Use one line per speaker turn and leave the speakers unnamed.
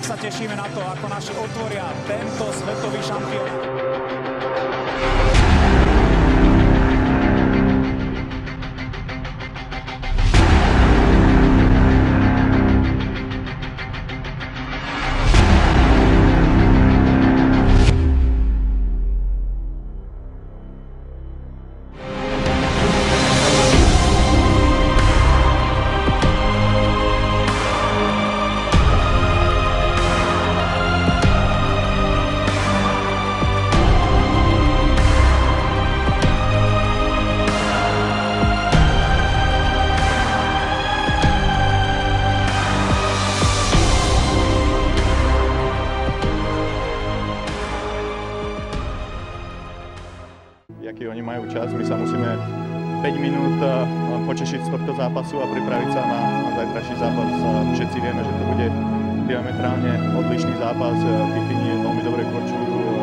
sa tešíme na to, ako naši otvoria tento svetový šampionát.
Aký oni majú čas, my sa musíme 5 minút počešiť z tohto zápasu a pripraviť sa na zajtrajší zápas. Všetci vieme, že to bude diametrálne odlišný zápas. Tí Fíni veľmi dobre korčujú